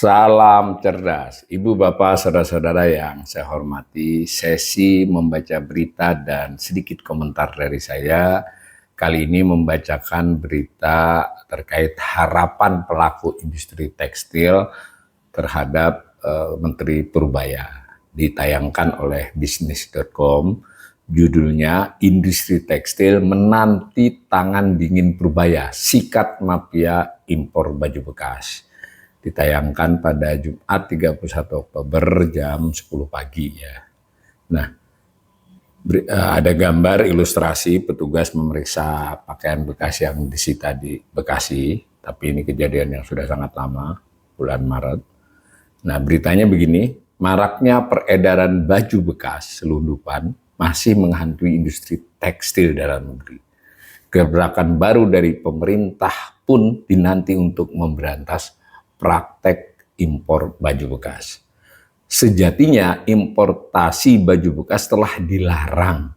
Salam cerdas, Ibu, Bapak, Saudara-saudara yang saya hormati. Sesi membaca berita dan sedikit komentar dari saya. Kali ini membacakan berita terkait harapan pelaku industri tekstil terhadap Menteri Purbaya. Ditayangkan oleh bisnis.com. Judulnya, Industri Tekstil Menanti Tangan Dingin Purbaya, Sikat Mafia Impor Baju Bekas. Ditayangkan pada Jumat 31 Oktober jam 10 pagi ya. Nah, ada gambar ilustrasi petugas memeriksa pakaian bekas yang disita di Bekasi, tapi ini kejadian yang sudah sangat lama, bulan Maret. Nah, beritanya begini, maraknya peredaran baju bekas selundupan masih menghantui industri tekstil dalam negeri. Gebrakan baru dari pemerintah pun dinanti untuk memberantas praktek impor baju bekas. Sejatinya importasi baju bekas telah dilarang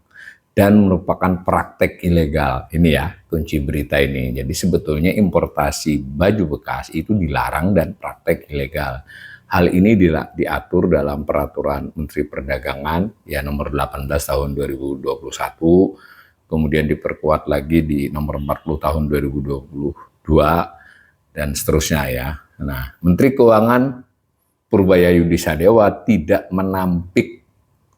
dan merupakan praktek ilegal. Ini ya kunci berita ini. Jadi sebetulnya importasi baju bekas itu dilarang dan praktek ilegal. Hal ini diatur dalam Peraturan Menteri Perdagangan ya nomor 18 tahun 2021, kemudian diperkuat lagi di nomor 40 tahun 2022 dan seterusnya ya. Nah, Menteri Keuangan Purbaya Yudi Sadewa tidak menampik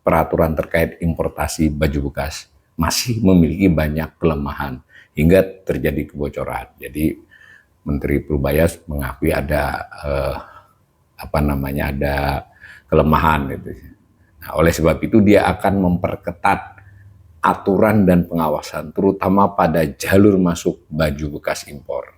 peraturan terkait importasi baju bekas. Masih memiliki banyak kelemahan hingga terjadi kebocoran. Jadi Menteri Purbaya mengakui ada ada kelemahan gitu. Nah, oleh sebab itu dia akan memperketat aturan dan pengawasan terutama pada jalur masuk baju bekas impor.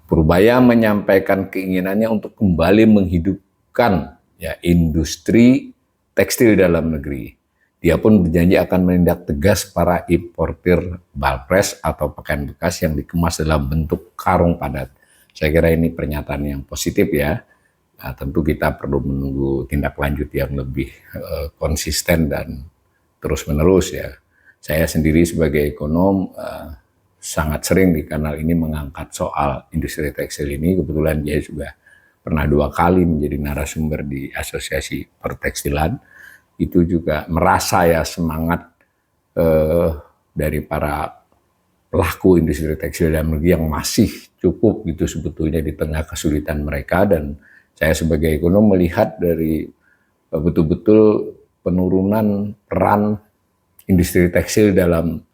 Purbaya menyampaikan keinginannya untuk kembali menghidupkan ya industri tekstil dalam negeri. Dia pun berjanji akan menindak tegas para importir balpres atau pakaian bekas yang dikemas dalam bentuk karung padat. Saya kira ini pernyataan yang positif ya. Nah, tentu kita perlu menunggu tindak lanjut yang lebih konsisten dan terus menerus ya. Saya sendiri sebagai ekonom sangat sering di kanal ini mengangkat soal industri tekstil ini. Kebetulan dia juga pernah 2 kali menjadi narasumber di Asosiasi Pertekstilan. Itu juga merasa ya semangat dari para pelaku industri tekstil dalam negeri yang masih cukup gitu sebetulnya di tengah kesulitan mereka. Dan saya sebagai ekonom melihat dari betul-betul penurunan peran industri tekstil dalam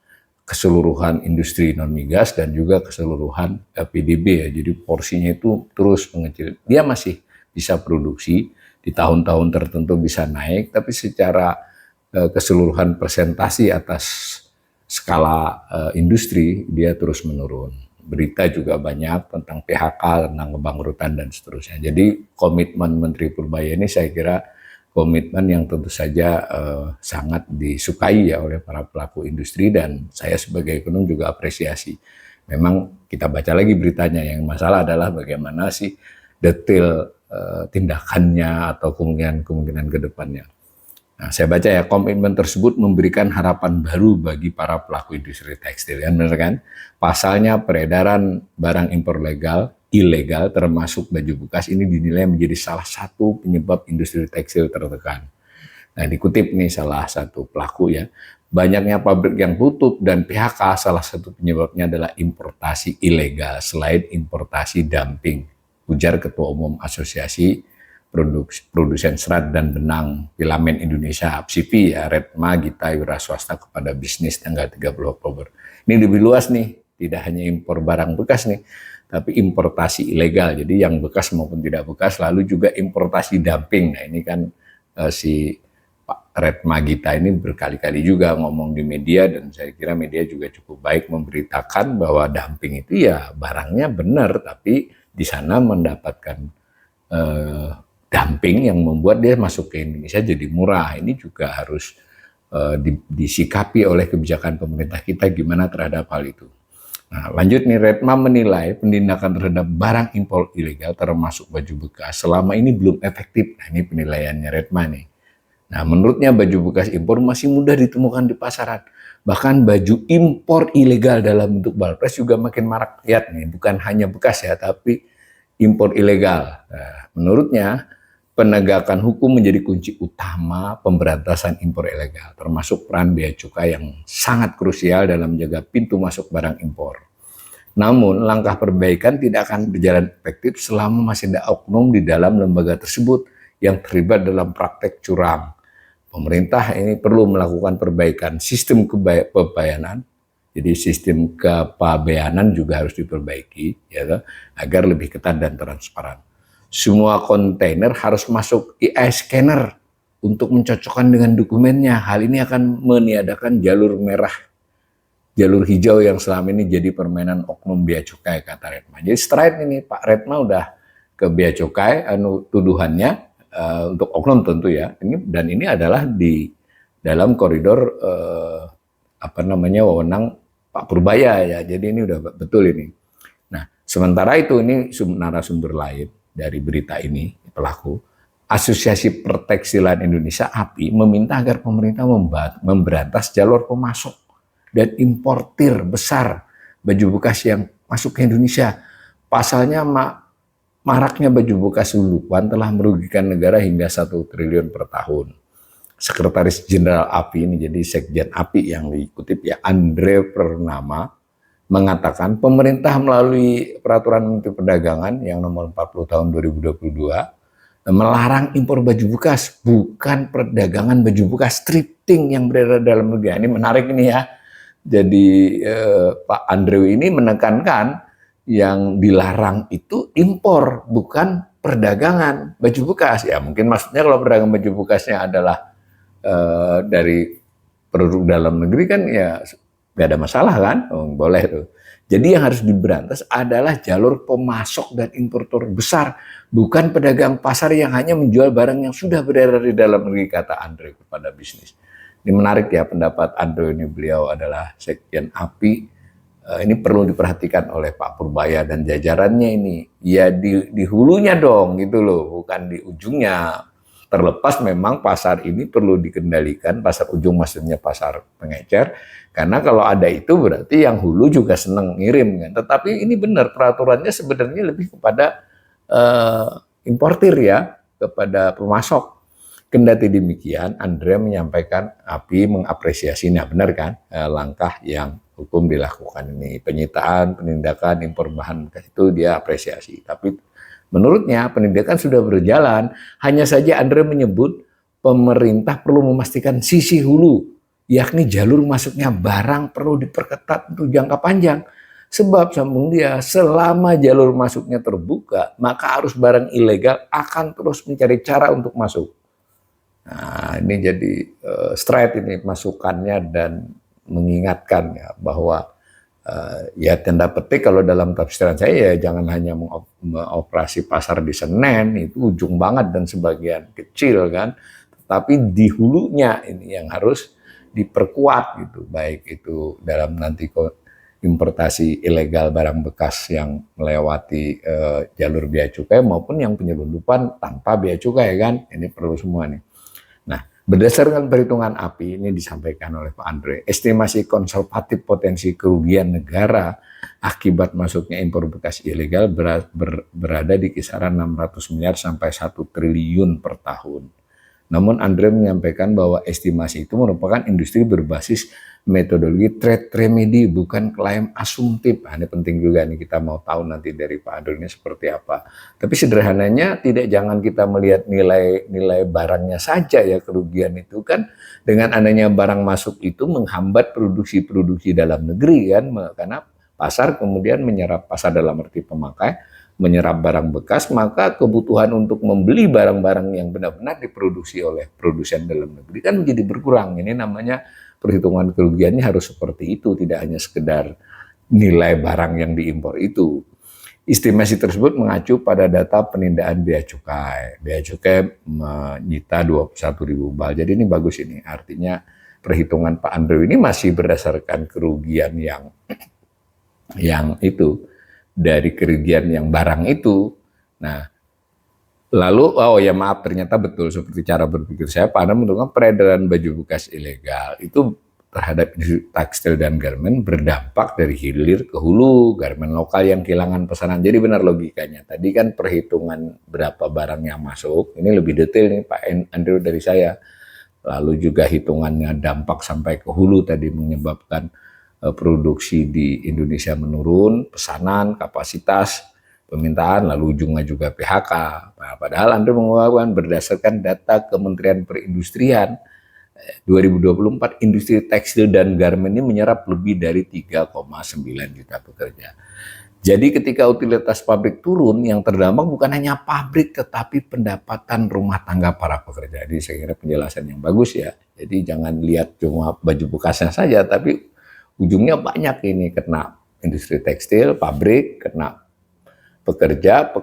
keseluruhan industri non migas dan juga keseluruhan PDB ya. Jadi porsinya itu terus mengecil. Dia masih bisa produksi di tahun-tahun tertentu bisa naik, tapi secara keseluruhan presentasi atas skala industri dia terus menurun. Berita juga banyak tentang PHK, tentang kebangkrutan dan seterusnya. Jadi komitmen Menteri Purbaya ini saya kira komitmen yang tentu saja sangat disukai ya oleh para pelaku industri dan saya sebagai ekonom juga apresiasi. Memang kita baca lagi beritanya, yang masalah adalah bagaimana sih detail tindakannya atau kemungkinan ke depannya. Nah, saya baca ya, komitmen tersebut memberikan harapan baru bagi para pelaku industri tekstil, ya benar kan? Pasalnya peredaran barang impor ilegal termasuk baju bekas ini dinilai menjadi salah satu penyebab industri tekstil tertekan. Nah, dikutip nih salah satu pelaku ya, banyaknya pabrik yang tutup dan PHK salah satu penyebabnya adalah importasi ilegal selain importasi dumping, ujar Ketua Umum Asosiasi Produsen Serat dan Benang Filamen Indonesia APSIFI ya, Retma Gita Wiraswasta kepada Bisnis tanggal 30 Oktober. Ini lebih luas nih, tidak hanya impor barang bekas nih, tapi importasi ilegal. Jadi yang bekas maupun tidak bekas, lalu juga importasi dumping. Nah, ini kan si Pak Retma Gita ini berkali-kali juga ngomong di media dan saya kira media juga cukup baik memberitakan bahwa dumping itu ya barangnya benar, tapi di sana mendapatkan dumping yang membuat dia masuk ke Indonesia jadi murah. Ini juga harus disikapi oleh kebijakan pemerintah kita gimana terhadap hal itu. Nah, lanjut nih, Retma menilai penindakan terhadap barang impor ilegal termasuk baju bekas selama ini belum efektif. Nah, ini penilaiannya Retma nih. Nah, menurutnya baju bekas impor masih mudah ditemukan di pasaran. Bahkan baju impor ilegal dalam bentuk balpres juga makin marak lihat nih, bukan hanya bekas ya, tapi impor ilegal. Nah, menurutnya penegakan hukum menjadi kunci utama pemberantasan impor ilegal, termasuk peran bea cukai yang sangat krusial dalam menjaga pintu masuk barang impor. Namun, langkah perbaikan tidak akan berjalan efektif selama masih ada oknum di dalam lembaga tersebut yang terlibat dalam praktek curang. Pemerintah ini perlu melakukan perbaikan sistem kepabeanan, jadi sistem kepabeanan juga harus diperbaiki, ya, agar lebih ketat dan transparan. Semua kontainer harus masuk AI scanner untuk mencocokkan dengan dokumennya. Hal ini akan meniadakan jalur merah, jalur hijau yang selama ini jadi permainan oknum bea cukai, kata Redma. Jadi straight ini Pak Redma udah ke bea cukai, tuduhannya untuk oknum tentu ya. Ini adalah di dalam koridor wewenang Pak Purbaya ya. Jadi ini udah betul ini. Nah, sementara itu ini narasumber lain dari berita ini, pelaku Asosiasi Pertekstilan Indonesia API meminta agar pemerintah memberantas jalur pemasok dan importir besar baju bekas yang masuk ke Indonesia. Pasalnya maraknya baju bekas lulupan telah merugikan negara hingga 1 triliun per tahun. Sekretaris Jenderal API ini, jadi Sekjen API yang dikutip ya, Andre Purnama, mengatakan pemerintah melalui Peraturan Menteri Perdagangan yang nomor 40 tahun 2022 melarang impor baju bekas, bukan perdagangan baju bekas thrifting yang beredar dalam negeri. Ini menarik ini ya. Jadi Pak Andrew ini menekankan yang dilarang itu impor, bukan perdagangan baju bekas. Ya mungkin maksudnya kalau perdagangan baju bekasnya adalah dari produk dalam negeri kan ya nggak ada masalah kan, boleh tuh. Jadi yang harus diberantas adalah jalur pemasok dan importor besar, bukan pedagang pasar yang hanya menjual barang yang sudah beredar di dalam negeri, kata Andre kepada bisnis. Ini menarik ya pendapat Andre ini, beliau adalah Sekjen API. Ini perlu diperhatikan oleh Pak Purbaya dan jajarannya ini. Ya di hulunya dong gitu loh, bukan di ujungnya. Terlepas memang pasar ini perlu dikendalikan, pasar ujung maksudnya pasar pengecer, karena kalau ada itu berarti yang hulu juga senang ngirim kan. Tetapi ini benar peraturannya sebenarnya lebih kepada importir ya, kepada pemasok. Kendati demikian, Andre menyampaikan API mengapresiasi, nah benar kan, langkah yang hukum dilakukan ini, penyitaan, penindakan impor bahan bekas itu dia apresiasi. Tapi menurutnya penindakan sudah berjalan, hanya saja Andre menyebut pemerintah perlu memastikan sisi hulu, yakni jalur masuknya barang perlu diperketat untuk jangka panjang. Sebab sambung dia, selama jalur masuknya terbuka, maka arus barang ilegal akan terus mencari cara untuk masuk. Nah, ini jadi straight ini masukannya dan mengingatkan ya bahwa ya tanda petik kalau dalam tafsiran saya ya jangan hanya mengoperasi pasar di Senen, itu ujung banget dan sebagian kecil kan, tapi di hulunya ini yang harus diperkuat gitu, baik itu dalam nanti importasi ilegal barang bekas yang melewati jalur bea cukai maupun yang penyelundupan tanpa bea cukai kan, ini perlu semua nih. Nah, berdasarkan perhitungan API ini disampaikan oleh Pak Andre, estimasi konservatif potensi kerugian negara akibat masuknya impor bekas ilegal berada di kisaran 600 miliar sampai 1 triliun per tahun. Namun Andre menyampaikan bahwa estimasi itu merupakan industri berbasis metodologi trade remedy, bukan klaim asumtif. Nah, ini penting juga nih, kita mau tahu nanti dari Pak Andre ini seperti apa. Tapi sederhananya jangan kita melihat nilai barangnya saja ya, kerugian itu kan dengan adanya barang masuk itu menghambat produksi dalam negeri kan, karena pasar kemudian menyerap, pasar dalam arti pemakai menyerap barang bekas, maka kebutuhan untuk membeli barang-barang yang benar-benar diproduksi oleh produsen dalam negeri kan menjadi berkurang. Ini namanya perhitungan kerugiannya harus seperti itu, tidak hanya sekedar nilai barang yang diimpor itu. Estimasi tersebut mengacu pada data penindaan bea cukai. Bea cukai menyita 21.000 bal. Jadi ini bagus ini, artinya perhitungan Pak Andrew ini masih berdasarkan kerugian yang itu, dari kerugian yang barang itu. Nah, lalu ternyata betul seperti cara berpikir saya, Pak Andrew menentukan peredaran baju bekas ilegal itu terhadap industri tekstil dan garmen berdampak dari hilir ke hulu, garmen lokal yang kehilangan pesanan. Jadi benar logikanya. Tadi kan perhitungan berapa barang yang masuk, ini lebih detail nih Pak Andrew dari saya. Lalu juga hitungannya dampak sampai ke hulu tadi menyebabkan produksi di Indonesia menurun, pesanan, kapasitas, permintaan, lalu ujungnya juga PHK. Nah, padahal Andrew mengungkapkan berdasarkan data Kementerian Perindustrian, 2024 industri tekstil dan garmen ini menyerap lebih dari 3,9 juta pekerja. Jadi ketika utilitas pabrik turun, yang terdampak bukan hanya pabrik tetapi pendapatan rumah tangga para pekerja. Jadi saya kira penjelasan yang bagus ya. Jadi jangan lihat cuma baju bekasnya saja, tapi ujungnya banyak ini kena industri tekstil, pabrik, kena pekerja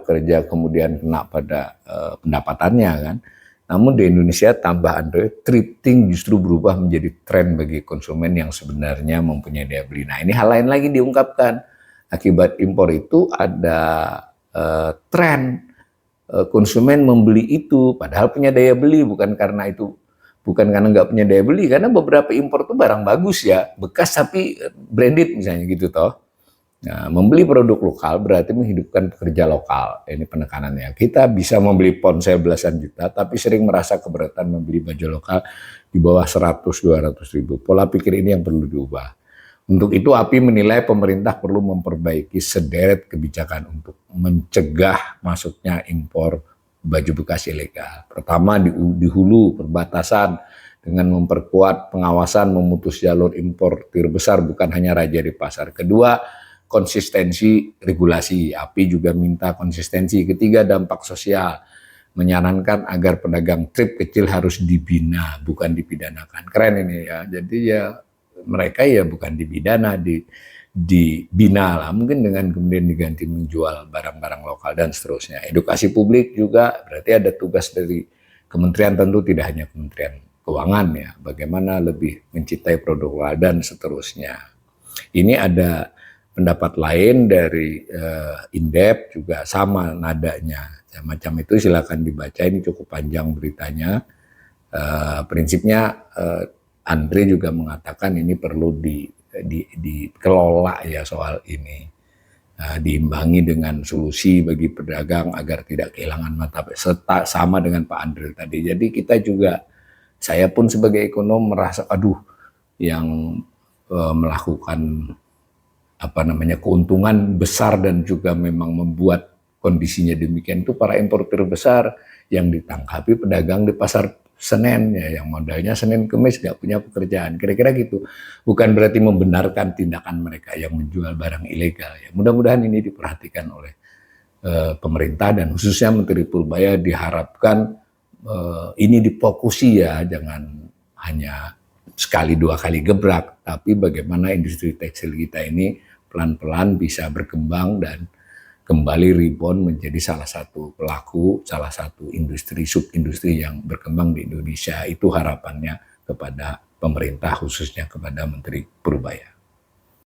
kemudian kena pada pendapatannya kan. Namun di Indonesia tambah Android, thrifting justru berubah menjadi tren bagi konsumen yang sebenarnya mempunyai daya beli. Nah ini hal lain lagi diungkapkan. Akibat impor itu ada tren konsumen membeli itu, padahal punya daya beli, bukan karena nggak punya daya beli, karena beberapa impor itu barang bagus ya, bekas tapi branded misalnya gitu toh. Nah, membeli produk lokal berarti menghidupkan pekerja lokal. Ini penekanannya. Kita bisa membeli ponsel belasan juta, tapi sering merasa keberatan membeli baju lokal di bawah 100-200 ribu. Pola pikir ini yang perlu diubah. Untuk itu, API menilai pemerintah perlu memperbaiki sederet kebijakan untuk mencegah masuknya impor baju bekas ilegal. Pertama, di hulu perbatasan dengan memperkuat pengawasan, memutus jalur importir besar, bukan hanya raja di pasar. Kedua, konsistensi regulasi. API juga minta konsistensi. Ketiga, dampak sosial. Menyarankan agar pedagang trip kecil harus dibina, bukan dipidanakan. Keren ini ya. Jadi ya mereka ya bukan dibidana, dibina lah. Mungkin dengan kemudian diganti menjual barang-barang lokal dan seterusnya. Edukasi publik juga berarti ada tugas dari kementerian, tentu tidak hanya Kementerian Keuangan ya. Bagaimana lebih mencintai produk lokal dan seterusnya. Ini ada pendapat lain dari Indep juga sama nadanya. Macam itu silakan dibaca, ini cukup panjang beritanya. Prinsipnya Andre juga mengatakan ini perlu dikelola ya soal ini. Diimbangi dengan solusi bagi pedagang agar tidak kehilangan mata sama dengan Pak Andre tadi. Jadi kita juga, saya pun sebagai ekonom merasa aduh yang melakukan keuntungan besar dan juga memang membuat kondisinya demikian itu para importir besar yang ditangkapi pedagang di pasar Senen ya, yang modalnya Senin Kemis nggak punya pekerjaan, kira-kira gitu. Bukan berarti membenarkan tindakan mereka yang menjual barang ilegal ya. Mudah-mudahan ini diperhatikan oleh pemerintah dan khususnya Menteri Purbaya, diharapkan ini difokusi ya, jangan hanya sekali dua kali gebrak, tapi bagaimana industri tekstil kita ini pelan-pelan bisa berkembang dan kembali rebound menjadi salah satu pelaku, salah satu industri, sub-industri yang berkembang di Indonesia. Itu harapannya kepada pemerintah, khususnya kepada Menteri Purbaya.